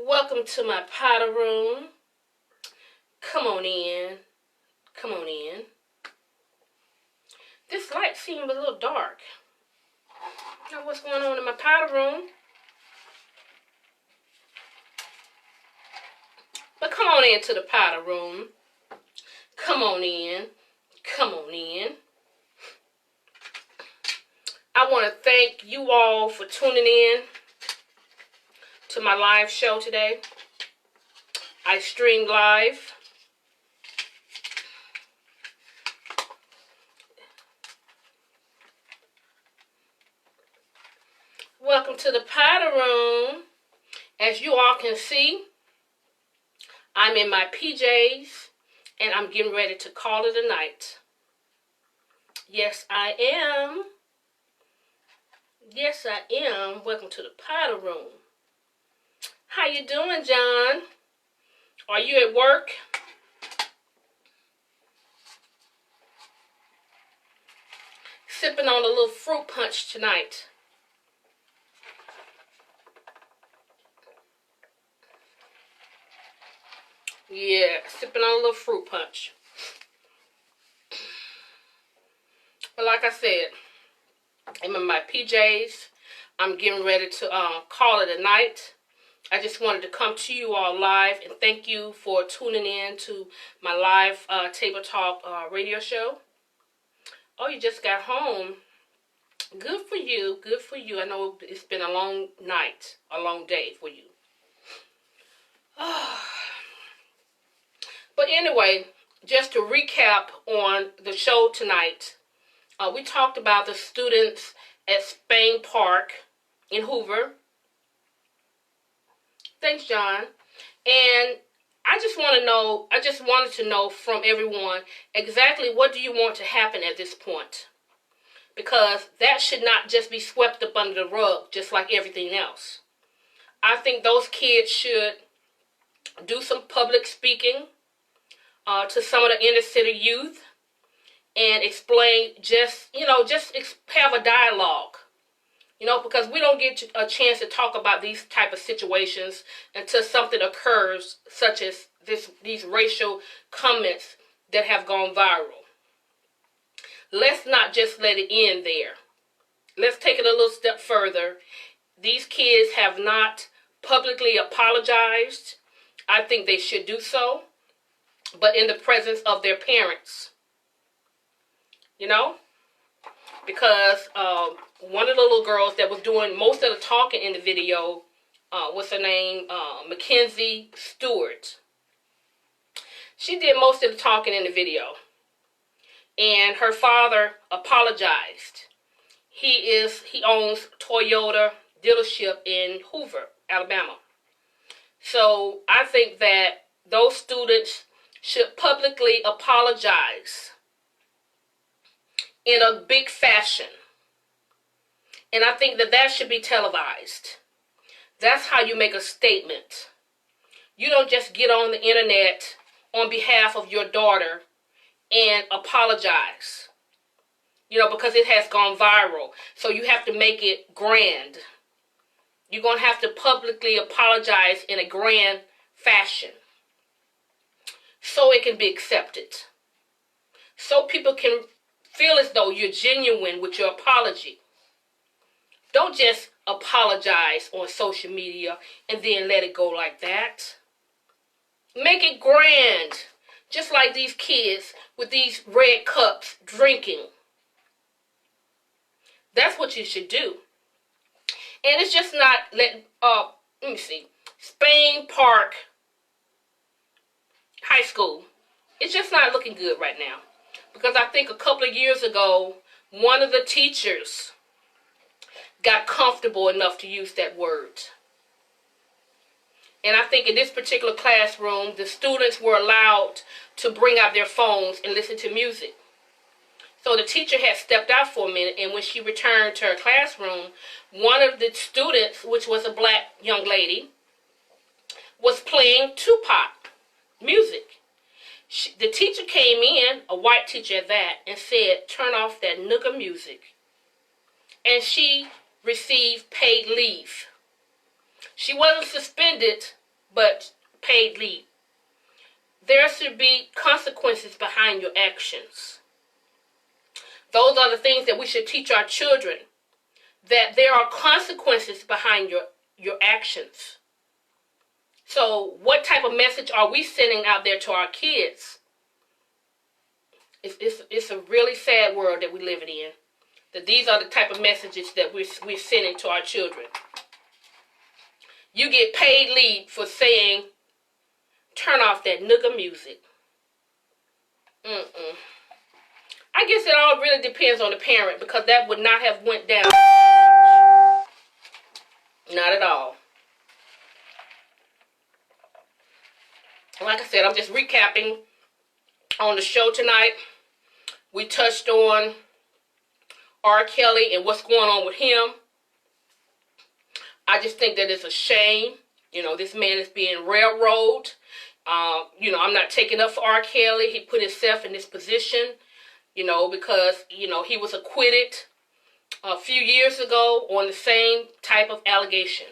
Welcome to my powder room. Come on in. Come on in. This light seems a little dark. I don't know what's going on in my powder room. But come on into the powder room. Come on in. Come on in. I want to thank you all for tuning in to my live show today. I streamed live. Welcome to the powder room. As you all can see, I'm in my PJs and I'm getting ready to call it a night. Yes, I am. Yes, I am. Welcome to the powder room. How you doing, John? Are you at work? Sipping on a little fruit punch tonight. Yeah, sipping on a little fruit punch. But like I said, I'm in my PJs. I'm getting ready to call it a night. I just wanted to come to you all live and thank you for tuning in to my live Table Talk radio show. Oh, you just got home. Good for you. Good for you. I know it's been a long night, a long day for you. But anyway, just to recap on the show tonight, we talked about the students at Spain Park in Hoover. Thanks, John. And I just wanted to know from everyone exactly what do you want to happen at this point? Because that should not just be swept up under the rug, just like everything else. I think those kids should do some public speaking to some of the inner city youth and explain, just have a dialogue. Because we don't get a chance to talk about these type of situations until something occurs, such as these racial comments that have gone viral. Let's not just let it end there. Let's take it a little step further. These kids have not publicly apologized. I think they should do so, but in the presence of their parents. Because one of the little girls that was doing most of the talking in the video, what's her name? Mackenzie Stewart. She did most of the talking in the video. And her father apologized. He owns Toyota dealership in Hoover, Alabama. So I think that those students should publicly apologize in a big fashion. And I think that should be televised. That's how you make a statement. You don't just get on the internet on behalf of your daughter and apologize. Because it has gone viral. So you have to make it grand. You're going to have to publicly apologize in a grand fashion, so it can be accepted. So people can feel as though you're genuine with your apology. Don't just apologize on social media and then let it go like that. Make it grand. Just like these kids with these red cups drinking. That's what you should do. And it's just not let me see. Spain Park High School. It's just not looking good right now. Because I think a couple of years ago, one of the teachers got comfortable enough to use that word. And I think in this particular classroom, the students were allowed to bring out their phones and listen to music. So the teacher had stepped out for a minute, and when she returned to her classroom, one of the students, which was a black young lady, was playing Tupac music. The teacher came in, a white teacher at that, and said, "Turn off that nigger music." And she received paid leave. She wasn't suspended, but paid leave. There should be consequences behind your actions. Those are the things that we should teach our children, that there are consequences behind your actions. So what type of message are we sending out there to our kids? It's a really sad world that we're living in. That these are the type of messages that we're sending to our children. You get paid leave for saying, turn off that nigga music. I guess it all really depends on the parent, because that would not have went down. Not at all. Like I said, I'm just recapping on the show tonight. We touched on R. Kelly and what's going on with him. I just think that it's a shame. You know, this man is being railroaded. You know, I'm not taking up for R. Kelly. He put himself in this position, you know, because, you know, he was acquitted a few years ago on the same type of allegation.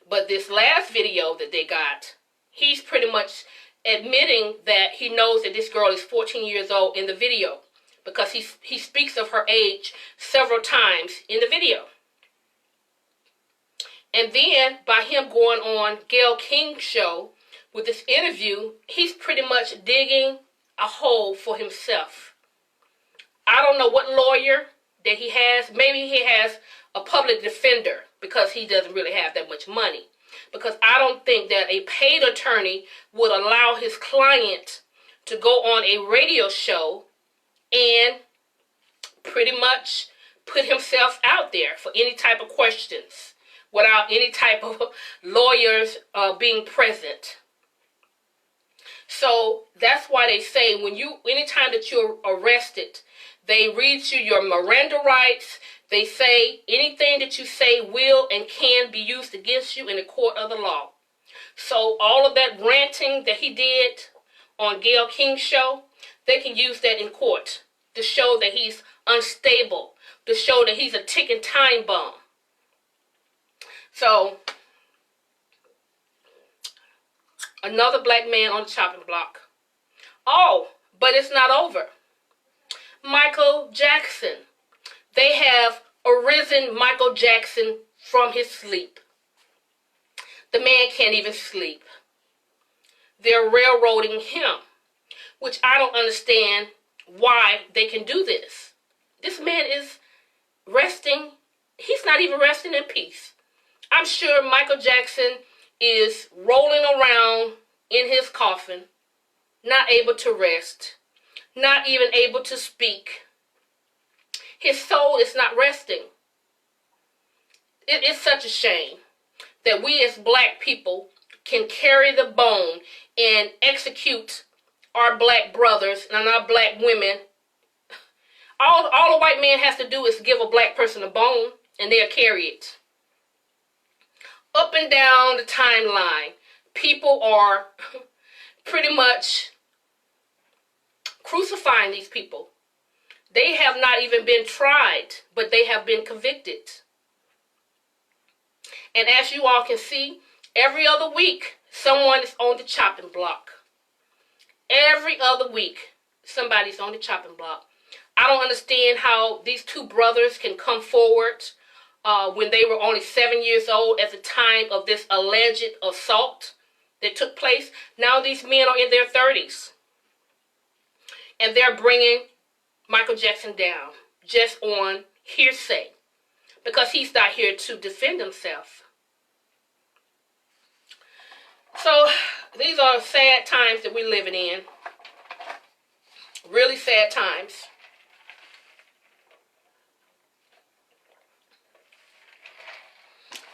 But this last video that they got, he's pretty much admitting that he knows that this girl is 14 years old in the video, because he speaks of her age several times in the video. And then by him going on Gayle King's show with this interview, he's pretty much digging a hole for himself. I don't know what lawyer that he has. Maybe he has a public defender, because he doesn't really have that much money. Because I don't think that a paid attorney would allow his client to go on a radio show and pretty much put himself out there for any type of questions without any type of lawyers being present. So that's why they say anytime that you're arrested, they read you your Miranda rights. They say anything that you say will and can be used against you in the court of the law. So all of that ranting that he did on Gayle King's show, they can use that in court to show that he's unstable, to show that he's a ticking time bomb. So, another black man on the chopping block. Oh, but it's not over. Michael Jackson. They have arisen Michael Jackson from his sleep. The man can't even sleep. They're railroading him, which I don't understand why they can do this. This man is resting. He's not even resting in peace. I'm sure Michael Jackson is rolling around in his coffin, not able to rest, not even able to speak. His soul is not resting. It is such a shame that we as black people can carry the bone and execute our black brothers and our black women. All a white man has to do is give a black person a bone, and they'll carry it. Up and down the timeline, people are pretty much crucifying these people. They have not even been tried, but they have been convicted. And as you all can see, every other week, someone is on the chopping block. Every other week, somebody's on the chopping block. I don't understand how these two brothers can come forward when they were only 7 years old at the time of this alleged assault that took place. Now these men are in their 30s. And they're bringing Michael Jackson down just on hearsay, because he's not here to defend himself. So these are sad times that we're living in. Really sad times.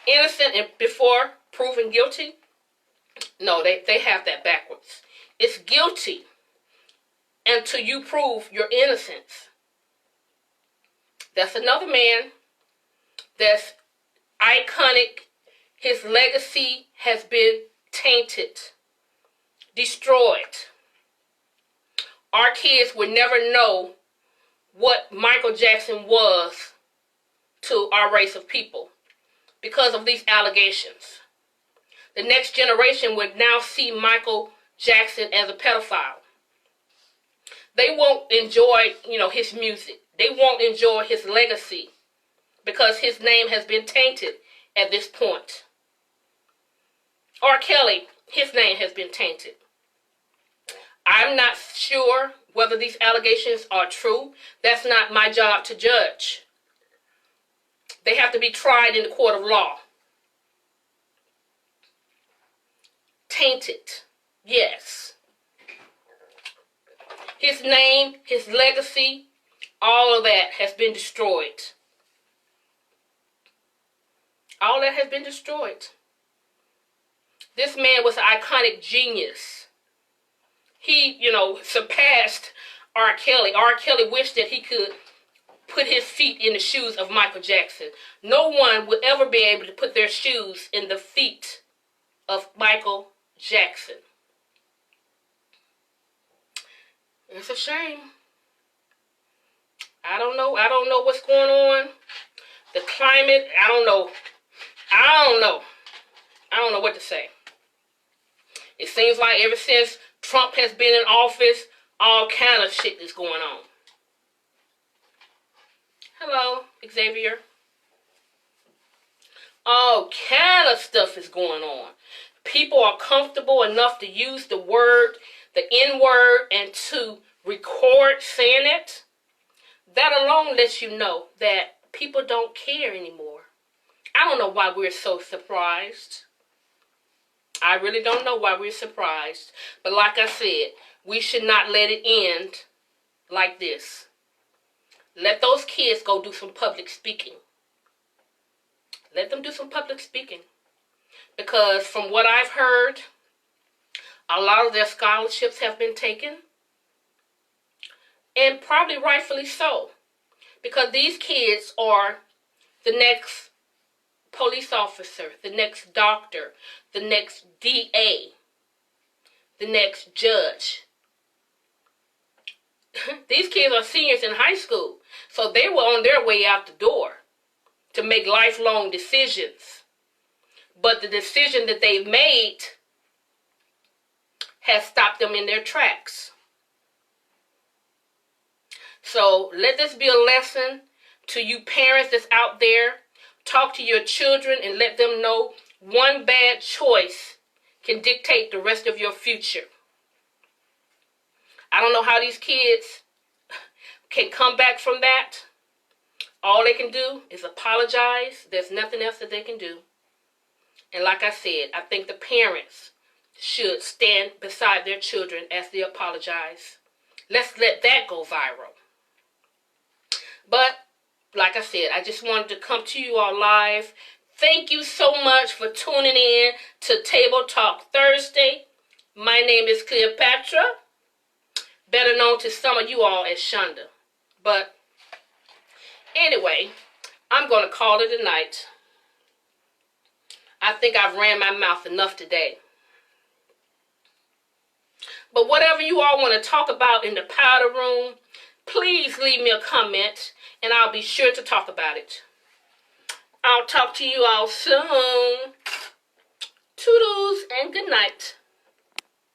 Innocent and before proven guilty? No, they have that backwards. It's guilty until you prove your innocence. That's another man that's iconic. His legacy has been tainted, destroyed. Our kids would never know what Michael Jackson was to our race of people because of these allegations. The next generation would now see Michael Jackson as a pedophile. They won't enjoy, his music. They won't enjoy his legacy because his name has been tainted at this point. R. Kelly, his name has been tainted. I'm not sure whether these allegations are true. That's not my job to judge. They have to be tried in the court of law. Tainted, yes. His name, his legacy, all of that has been destroyed. All that has been destroyed. This man was an iconic genius. He, surpassed R. Kelly. R. Kelly wished that he could put his feet in the shoes of Michael Jackson. No one would ever be able to put their shoes in the feet of Michael Jackson. It's a shame. I don't know what's going on. The climate, I don't know what to say. It seems like ever since Trump has been in office, all kind of shit is going on. Hello, Xavier. All kind of stuff is going on. People are comfortable enough to use the word, the N-word, and to record saying it. That alone lets you know that people don't care anymore. I don't know why we're so surprised. I really don't know why we're surprised. But like I said, we should not let it end like this. Let those kids go do some public speaking. Let them do some public speaking. Because from what I've heard, a lot of their scholarships have been taken. And probably rightfully so. Because these kids are the next police officer, the next doctor, the next DA, the next judge. These kids are seniors in high school, so they were on their way out the door to make lifelong decisions. But the decision that they've made has stopped them in their tracks. So let this be a lesson to you parents that's out there. Talk to your children and let them know one bad choice can dictate the rest of your future. I don't know how these kids can come back from that. All they can do is apologize. There's nothing else that they can do. And like I said, I think the parents should stand beside their children as they apologize. Let's let that go viral. But like I said, I just wanted to come to you all live. Thank you so much for tuning in to Table Talk Thursday. My name is Cleopatra, better known to some of you all as Shonda. But anyway, I'm going to call it a night. I think I've ran my mouth enough today. But whatever you all want to talk about in the powder room, please leave me a comment and I'll be sure to talk about it. I'll talk to you all soon. Toodles and good night.